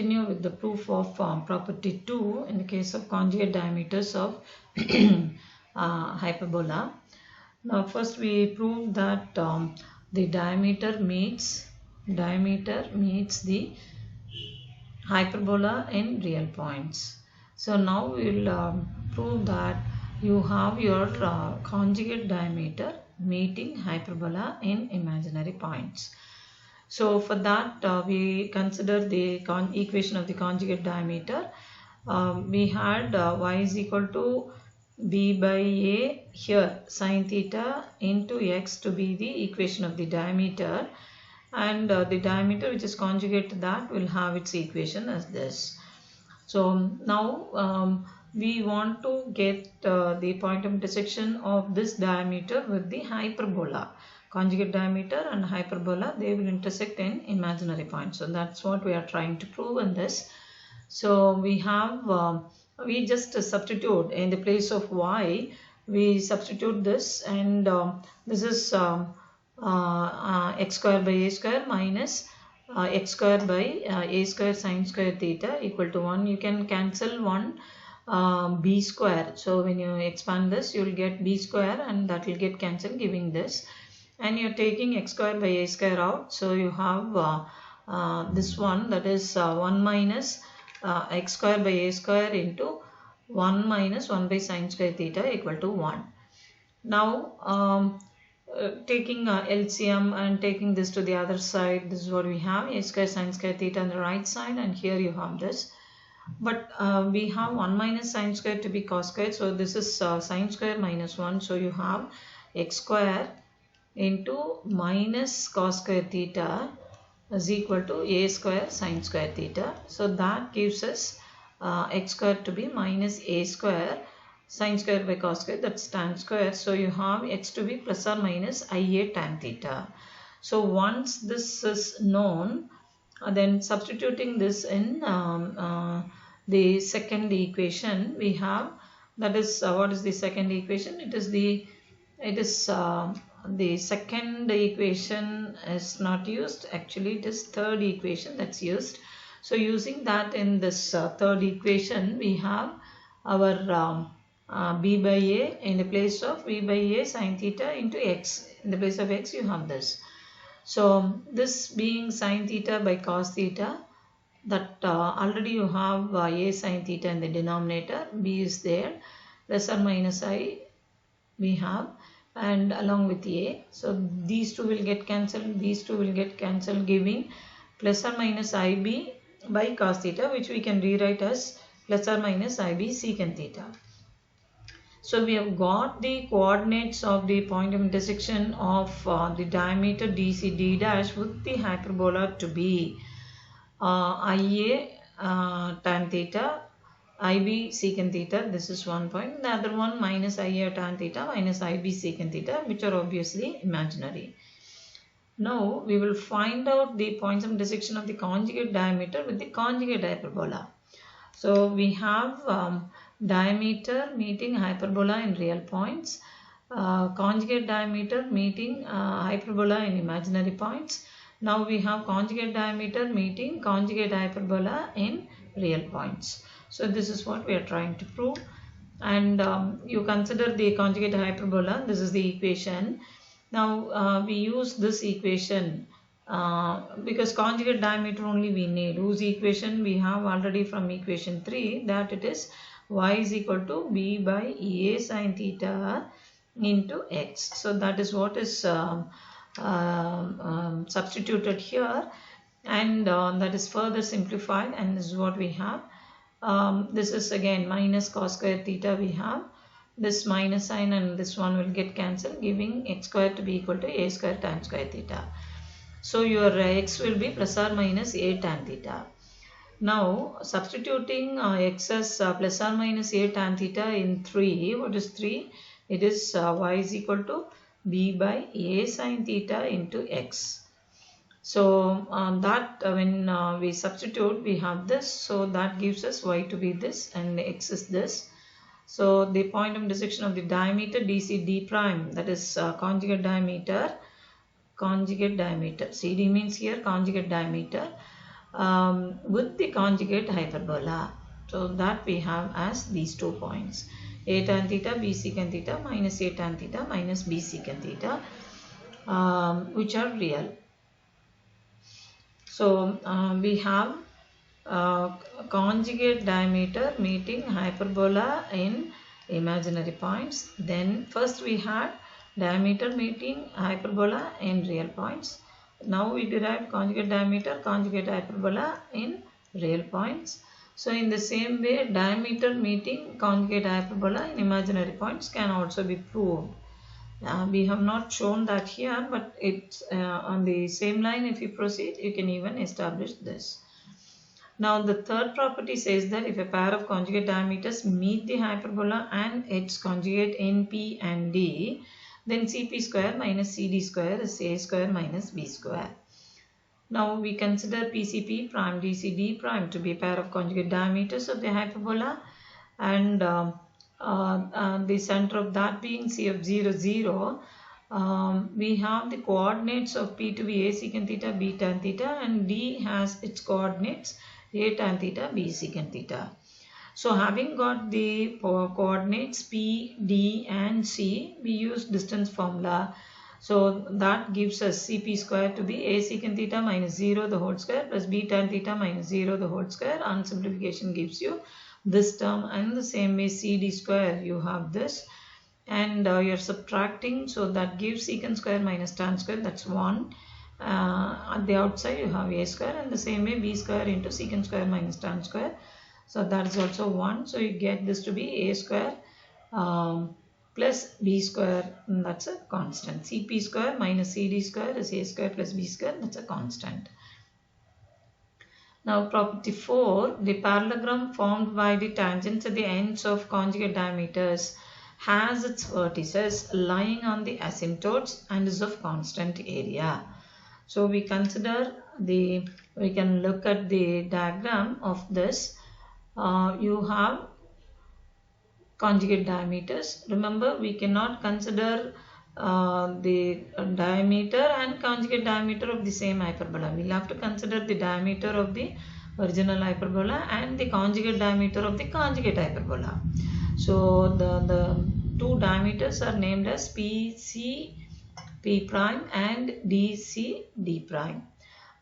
continue with the proof of property 2 in the case of conjugate diameters of hyperbola. Now first we prove that the diameter meets the hyperbola in real points. So now we will prove that you have your conjugate diameter meeting hyperbola in imaginary points. So for that we consider the equation of the conjugate diameter. We had y is equal to b by a here sine theta into x to be the equation of the diameter, and the diameter which is conjugate to that will have its equation as this. So now we want to get the point of intersection of this diameter with the hyperbola. Conjugate diameter and hyperbola, they will intersect in imaginary points. So that's what we are trying to prove in this. So we have we just substitute in the place of y, we substitute this, and this is x square by a square minus x square by a square sine square theta equal to 1. You can cancel 1 b square. So when you expand this, you will get b square, and that will get cancelled, giving this. And you are taking x square by a square out, so you have this one, that is 1 minus x square by a square into 1 minus 1 by sine square theta equal to 1. Now taking LCM and taking this to the other side, this is what we have, a square sine square theta on the right side, and here you have this. But we have 1 minus sine square to be cos square, so this is sine square minus 1, so you have x square into minus cos square theta is equal to a square sine square theta. So that gives us x square to be minus a square sine square by cos square, that's tan square. So you have x to be plus or minus ia tan theta. So once this is known, then substituting this in the second equation we have, that is what is the second equation? It is the second equation is not used, actually it is third equation that's used. So using that in this third equation, we have our b by a in the place of b by a sine theta into x. In the place of x you have this. So this being sine theta by cos theta, that already you have a sine theta in the denominator, b is there, plus or minus I we have, and along with a. So these two will get cancelled, these two will get cancelled, giving plus or minus ib by cos theta, which we can rewrite as plus or minus ib secant theta. So we have got the coordinates of the point of intersection of the diameter DC D dash with the hyperbola to be ia tan theta, ib secant theta, this is one point, the other one minus ia tan theta minus ib secant theta, which are obviously imaginary. Now we will find out the points of intersection of the conjugate diameter with the conjugate hyperbola. So we have diameter meeting hyperbola in real points, conjugate diameter meeting hyperbola in imaginary points. Now we have conjugate diameter meeting conjugate hyperbola in real points. So this is what we are trying to prove, and you consider the conjugate hyperbola, this is the equation. Now we use this equation because conjugate diameter only we need, whose equation we have already from equation 3, that it is y is equal to b by a sine theta into x. So that is what is substituted here, and that is further simplified, and this is what we have. This is again minus cos square theta, we have this minus sign, and this one will get cancelled, giving x square to be equal to a square tan square theta. So your x will be plus or minus a tan theta. Now substituting x as plus or minus a tan theta in 3, what is 3? It is y is equal to b by a sine theta into x. So that when we substitute, we have this, so that gives us y to be this and x is this. So the point of intersection of the diameter DC D prime, that is conjugate diameter, CD means here conjugate diameter, with the conjugate hyperbola. So that we have as these 2 points, a tan theta b secant theta minus a tan theta minus b secant theta, which are real. So we have conjugate diameter meeting hyperbola in imaginary points. Then first we had diameter meeting hyperbola in real points. Now we derive conjugate diameter, conjugate hyperbola in real points. So in the same way, diameter meeting conjugate hyperbola in imaginary points can also be proved. We have not shown that here, but it's on the same line. If you proceed, you can even establish this. Now the third property says that if a pair of conjugate diameters meet the hyperbola and its conjugate in P and D, then Cp square minus Cd square is A square minus B square. Now we consider PCP prime DCD prime to be a pair of conjugate diameters of the hyperbola, and the center of that being C of 0, 0. We have the coordinates of P to be A secant theta, B tan theta, and D has its coordinates A tan theta, B secant theta. So having got the coordinates P, D and C, we use distance formula. So that gives us Cp square to be A secant theta minus 0 the whole square plus B tan theta minus 0 the whole square. On simplification gives you this term, and the same way Cd square you have this, and you're subtracting, so that gives secant square minus tan square, that's 1. At the outside you have A square, and the same way B square into secant square minus tan square, so that is also 1. So you get this to be A square plus B square, and that's a constant. Cp square minus Cd square is A square plus B square, that's a constant. Now property 4, the parallelogram formed by the tangents at the ends of conjugate diameters has its vertices lying on the asymptotes and is of constant area. So we consider we can look at the diagram of this. You have conjugate diameters. Remember, we cannot consider the diameter and conjugate diameter of the same hyperbola. We'll have to consider the diameter of the original hyperbola and the conjugate diameter of the conjugate hyperbola. So the two diameters are named as PC P prime and DC D prime.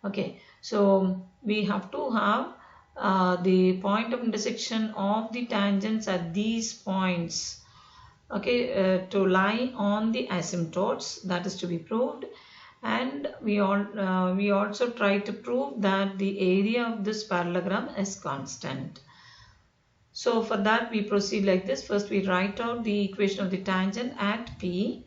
Okay, so we have to have the point of intersection of the tangents at these points, okay, to lie on the asymptotes. That is to be proved, and we also try to prove that the area of this parallelogram is constant. So for that we proceed like this. First we write out the equation of the tangent at P,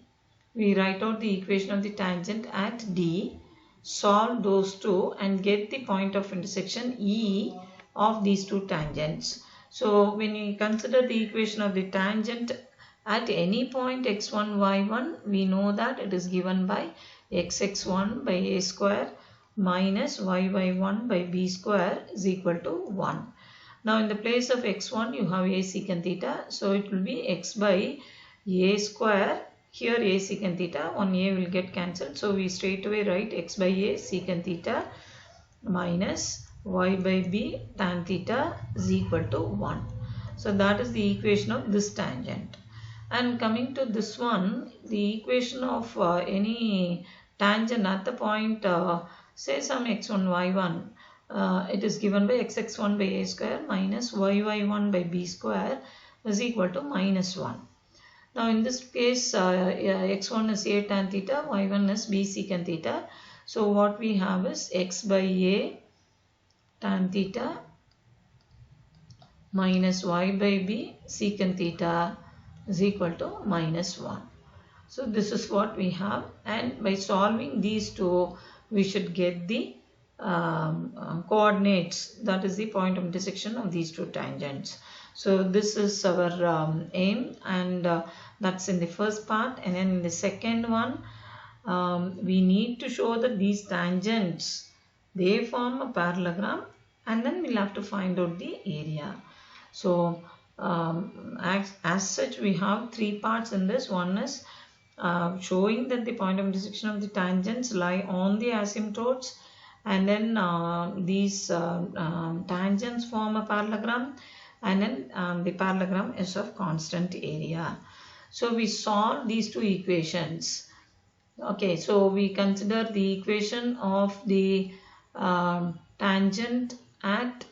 we write out the equation of the tangent at D, solve those two and get the point of intersection E of these two tangents. So when we consider the equation of the tangent at any point x1, y1, we know that it is given by xx1 by a square minus yy1 by b square is equal to 1. Now in the place of x1 you have a secant theta, so it will be x by a square. Here a secant theta, one a will get cancelled, so we straight away write x by a secant theta minus y by b tan theta is equal to 1. So that is the equation of this tangent. And coming to this one, the equation of any tangent at the point, say some x1, y1, it is given by xx1 by a square minus yy1 by b square is equal to minus 1. Now in this case, x1 is a tan theta, y1 is b secant theta. So what we have is x by a tan theta minus y by b secant theta is equal to minus 1. So this is what we have, and by solving these two we should get the coordinates, that is the point of intersection of these two tangents. So this is our aim, and that's in the first part. And then in the second one, we need to show that these tangents, they form a parallelogram, and then we'll have to find out the area. So as such we have three parts in this. One is showing that the point of intersection of the tangents lie on the asymptotes, and then these tangents form a parallelogram, and then the parallelogram is of constant area. So we solve these two equations. Okay, so we consider the equation of the tangent at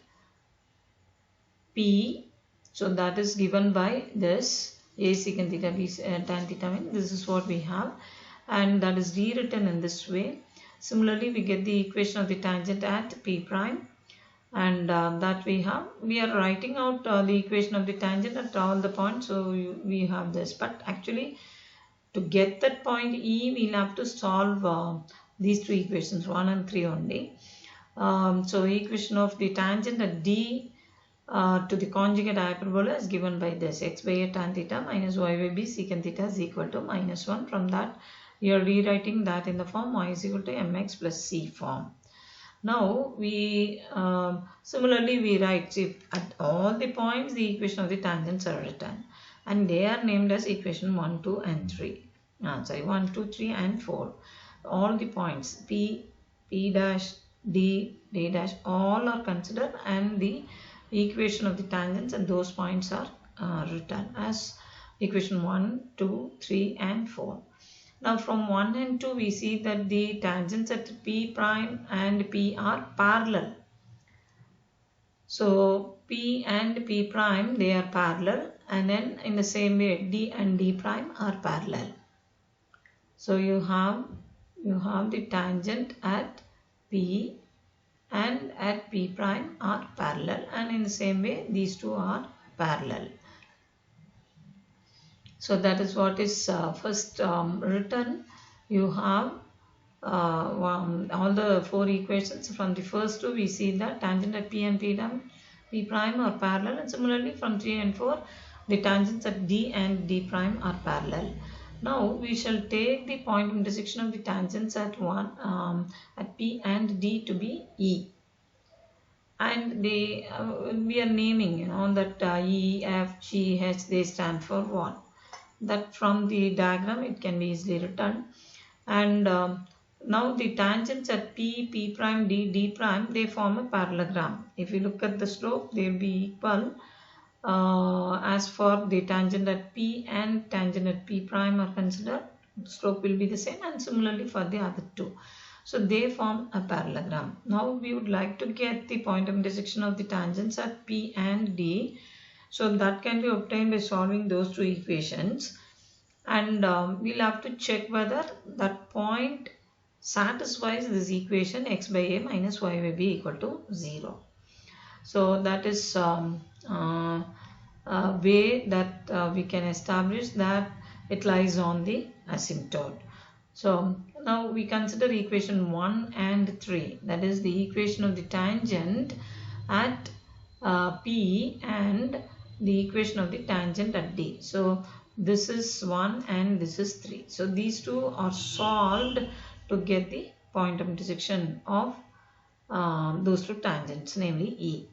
P. So that is given by this a secant theta b tan theta mean. This is what we have, and that is rewritten in this way. Similarly, we get the equation of the tangent at P prime, and that we are writing out the equation of the tangent at all the points. So we have this, but actually to get that point E, we'll have to solve these two equations 1 and 3 only. So equation of the tangent at D to the conjugate hyperbola is given by this: x by a tan theta minus y by b secant theta is equal to -1. From that, you are rewriting that in the form y is equal to mx plus c form. Now we similarly we write if at all the points the equation of the tangents are written, and they are named as equation 1, 2 and 3. 1, 2, 3 and 4. All the points P, P dash, D, D dash, all are considered, and the equation of the tangents at those points are written as equation 1, 2, 3 and 4. Now from 1 and 2 we see that the tangents at P prime and P are parallel. So P and P prime, they are parallel, and then in the same way D and D prime are parallel. So you have the tangent at P and at P prime are parallel, and in the same way these two are parallel. So that is what is first written. You have all the four equations. From the first two we see that tangent at P and P prime are parallel, and similarly from 3 and 4 the tangents at D and D prime are parallel. Now we shall take the point of intersection of the tangents at at P and D to be E, and they we are naming that E, F, G, H, they stand for what. That from the diagram it can be easily written. And now the tangents at P, P prime, D, D prime, they form a parallelogram. If you look at the slope, they will be equal as for the tangent at P and tangent at P prime are considered. Slope will be the same, and similarly for the other two. So they form a parallelogram. Now we would like to get the point of intersection of the tangents at P and D. So that can be obtained by solving those two equations, and we'll have to check whether that point satisfies this equation x by a minus y by b equal to 0. So that is a way that we can establish that it lies on the asymptote. So now we consider equation 1 and 3, that is the equation of the tangent at P and the equation of the tangent at D. So this is 1 and this is 3. So these two are solved to get the point of intersection of those two tangents, namely E.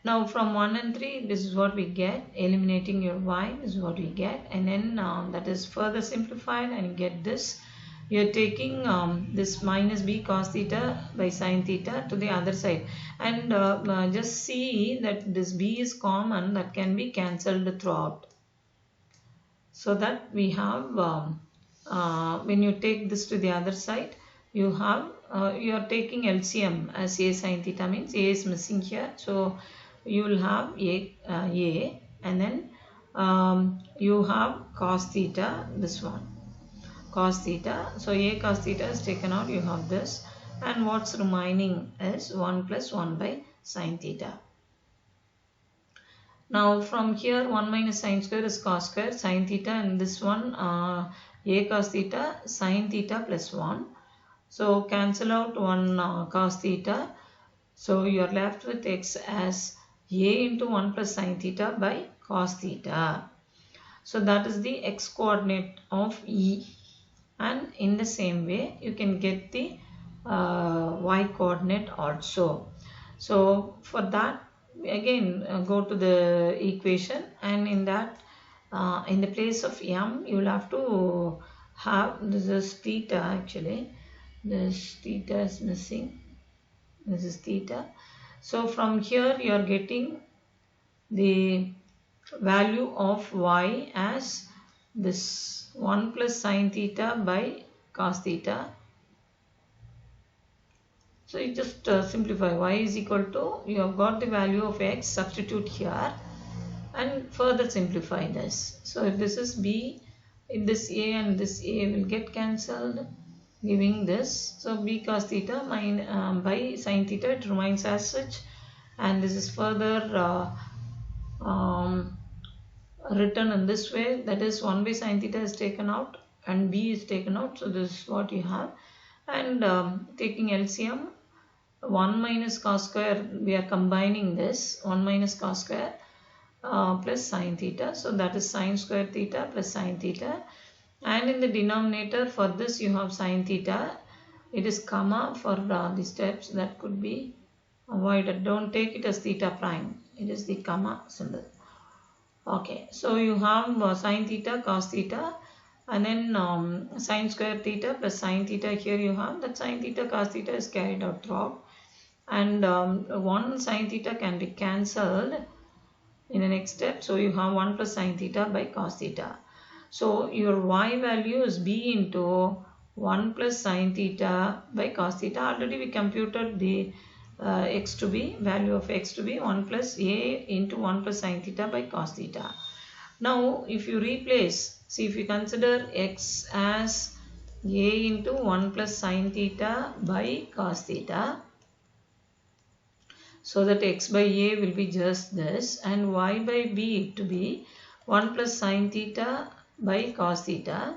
Now from 1 and 3, this is what we get. Eliminating your y, this is what we get, and then that is further simplified, and you get this. You are taking this minus b cos theta by sin theta to the other side, and just see that this b is common, that can be cancelled throughout. So that we have when you take this to the other side, you have you are taking LCM as a sin theta, means a is missing here. So you will have a and then you have cos theta, this one cos theta. So a cos theta is taken out, you have this, and what's remaining is 1 plus 1 by sin theta. Now from here 1 minus sin square is cos square sin theta, and this one a cos theta sin theta plus 1. So cancel out 1 cos theta. So you are left with x as a into 1 plus sin theta by cos theta. So that is the x coordinate of E. And in the same way you can get the y coordinate also. So for that again go to the equation, and in that in the place of m you will have to have this is theta. Actually this theta is missing. This is theta. So from here you are getting the value of y as this 1 plus sine theta by cos theta. So you just simplify. Y is equal to, you have got the value of x, substitute here and further simplify this. So if this is b, if this a and this a will get cancelled, giving this. So b cos theta by sin theta, it remains as such, and this is further written in this way, that is 1 by sin theta is taken out and b is taken out. So this is what you have, and taking LCM, 1 minus cos square, we are combining this 1 minus cos square plus sin theta. So that is sin square theta plus sin theta, and in the denominator for this you have sin theta. It is comma for the steps that could be avoided. Don't take it as theta prime, it is the comma symbol. Okay, so you have sin theta cos theta, and then sin square theta plus sin theta. Here you have that sin theta cos theta is carried out throughout, and 1 sin theta can be cancelled in the next step. So you have 1 plus sin theta by cos theta. So your y value is b into 1 plus sin theta by cos theta. Already we computed the x to be, value of x to be 1 plus a into 1 plus sin theta by cos theta. Now if you replace, see, if you consider x as a into 1 plus sin theta by cos theta, so that x by a will be just this, and y by b to be 1 plus sin theta by cos theta.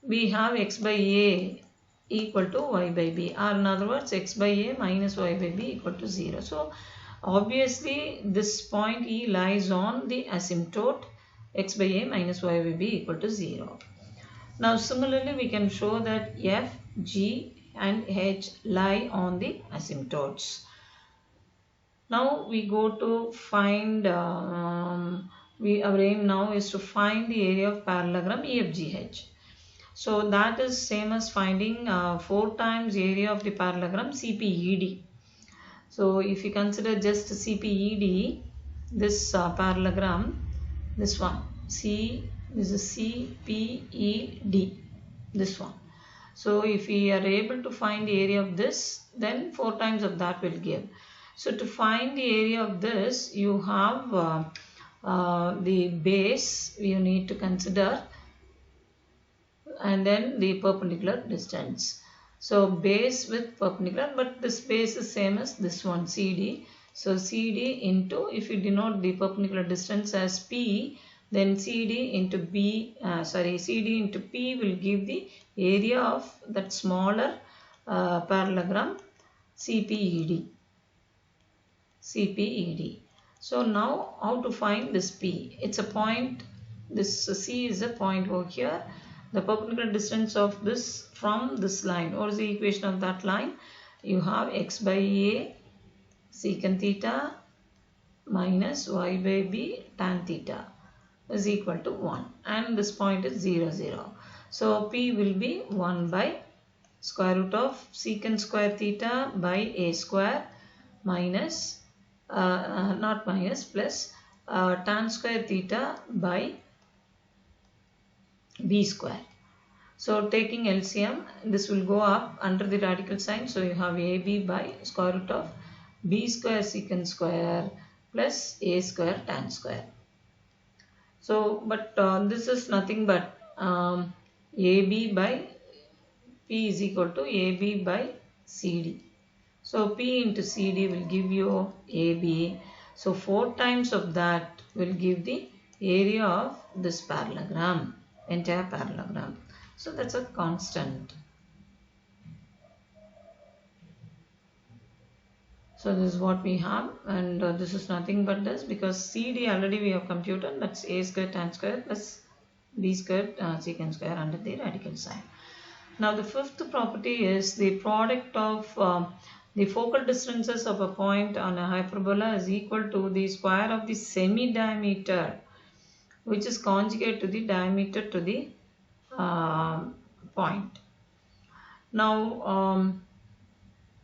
We have x by a equal to y by b, or in other words x by a minus y by b equal to 0. So obviously this point E lies on the asymptote x by a minus y by b equal to 0. Now similarly we can show that f, g and h lie on the asymptotes. Now we go to find, our aim now is to find the area of parallelogram EFGH. So that is same as finding 4 times area of the parallelogram CPED. So if you consider just CPED, this parallelogram, this one, this is CPED, this one. So if we are able to find the area of this, then 4 times of that will give. So to find the area of this, you have the base you need to consider, and then the perpendicular distance. So base with perpendicular, but this base is same as this one, CD. So CD into, if you denote the perpendicular distance as P, then CD into CD into P will give the area of that smaller parallelogram CPED. So now how to find this P? It's a point, this C is a point over here. The perpendicular distance of this from this line, what is the equation of that line? You have x by a secant theta minus y by b tan theta is equal to 1, and this point is 0, 0. So P will be 1 by square root of secant square theta by a square minus plus tan square theta by b square. So taking LCM, this will go up under the radical sign. So you have AB by square root of b square secant square plus a square tan square. So but this is nothing but AB by P is equal to AB by CD. So P into CD will give you AB. So 4 times of that will give the area of this parallelogram, entire parallelogram. So that's a constant. So this is what we have, and this is nothing but this, because CD already we have computed, that's a square tan square plus b square secant square under the radical sign. Now the fifth property is the product of the focal distances of a point on a hyperbola is equal to the square of the semi-diameter, which is conjugate to the diameter to the point. Now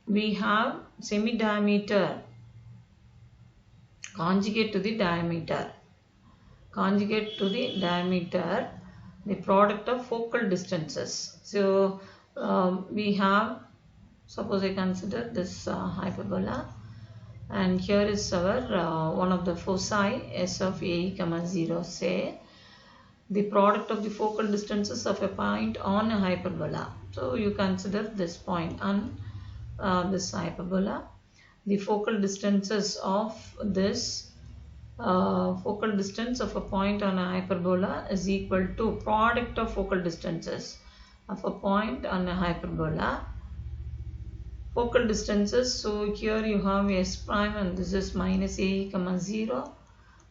we have semi-diameter conjugate to the diameter. Conjugate to the diameter, the product of focal distances. So we have, suppose I consider this hyperbola, and here is our one of the foci s of a comma 0. Say the product of the focal distances of a point on a hyperbola. So you consider this point on this hyperbola. The focal distances of this focal distance of a point on a hyperbola is equal to product of focal distances of a point on a hyperbola. Focal distances, so here you have s prime and this is minus a comma 0.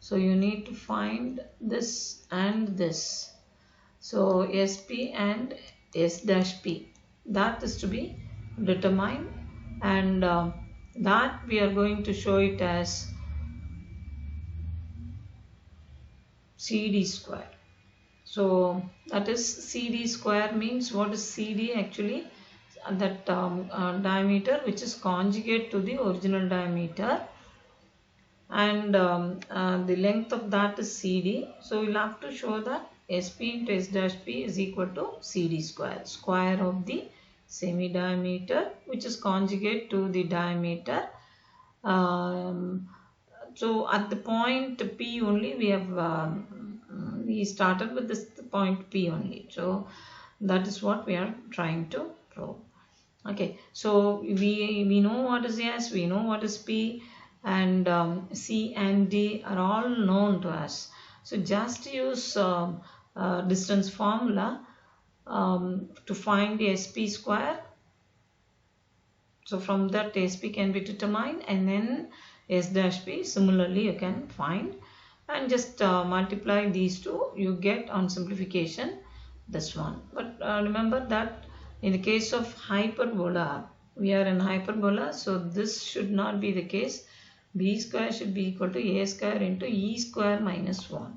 So you need to find this and this. So sp and s dash p, that is to be determined, and that we are going to show it as CD square. So that is CD square means, what is CD actually? That diameter which is conjugate to the original diameter, and the length of that is CD. So we'll have to show that SP into S dash P is equal to CD square, square of the semi diameter which is conjugate to the diameter. So at the point P only we have we started with this point P only. So that is what we are trying to prove. Okay, so we know what is S, we know what is P, and C and D are all known to us. So just use distance formula to find the SP square. So from that SP can be determined, and then S dash P similarly you can find, and just multiply these two, you get on simplification this one. But remember that in the case of hyperbola, we are in hyperbola, so this should not be the case. B square should be equal to A square into E square minus 1.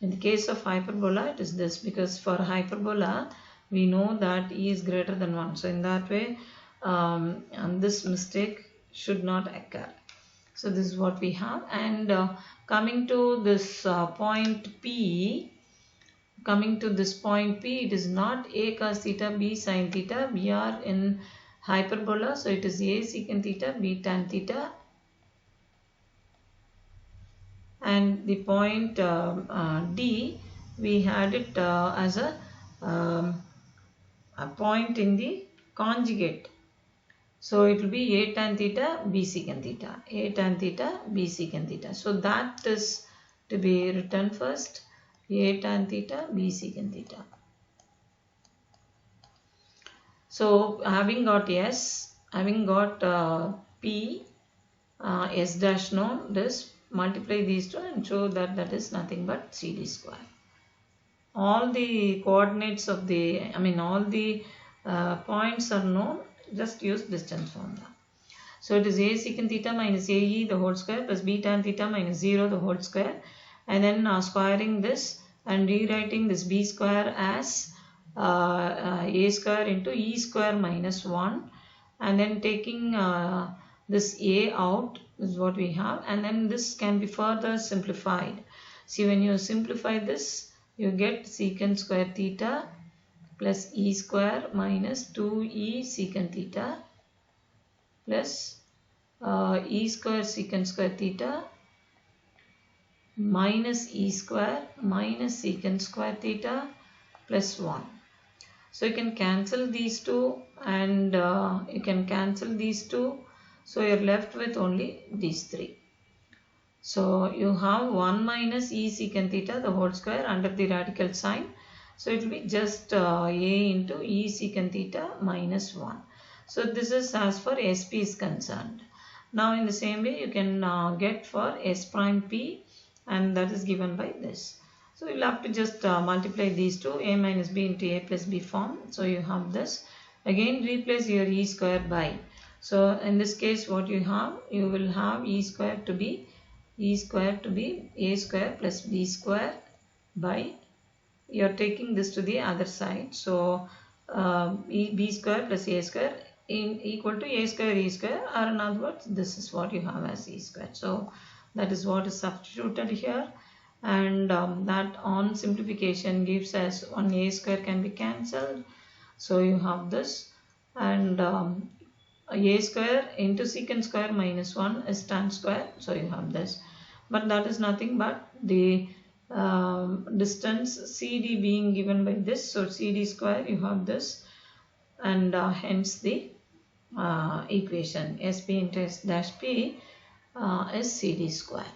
In the case of hyperbola, it is this, because for hyperbola, we know that E is greater than 1. So in that way, and this mistake should not occur. So this is what we have. And coming to this point P, it is not A cos theta, B sin theta. We are in hyperbola, so it is A secant theta, B tan theta. And the point D, we had it as a point in the conjugate. So it will be A tan theta, B secant theta, A tan theta, B secant theta. So that is to be written first. A tan theta, B secant theta. So having got S, having got P, S dash known, this multiply these two and show that that is nothing but CD square. All the coordinates of the, all the points are known, just use distance formula. So it is A secant theta minus AE the whole square plus B tan theta minus 0 the whole square, and then squaring this and rewriting this B square as A square into E square minus 1, and then taking this A out is what we have, and then this can be further simplified. See, when you simplify this, you get secant square theta plus E square minus 2E secant theta plus E square secant square theta minus E square minus secant square theta plus 1. So you can cancel these two, and you can cancel these two. So you're left with only these three. So you have 1 minus E secant theta the whole square under the radical sign. So it will be just A into E secant theta minus 1. So this is as far as SP is concerned. Now in the same way you can get for S prime P, and that is given by this. So you'll have to just multiply these two, A minus B into A plus B form. So you have this. Again replace your E square by. So in this case what you have, you will have E square to be A square plus B square by, you are taking this to the other side. So B square plus A square in equal to a square e square, or in other words this is what you have as e square. So that is what is substituted here, and that on simplification gives us 1 a square can be cancelled, so you have this, and a square into secant square minus 1 is tan square, so you have this, but that is nothing but the distance CD being given by this, so CD square you have this, and hence the equation SP into S dash P is CD square.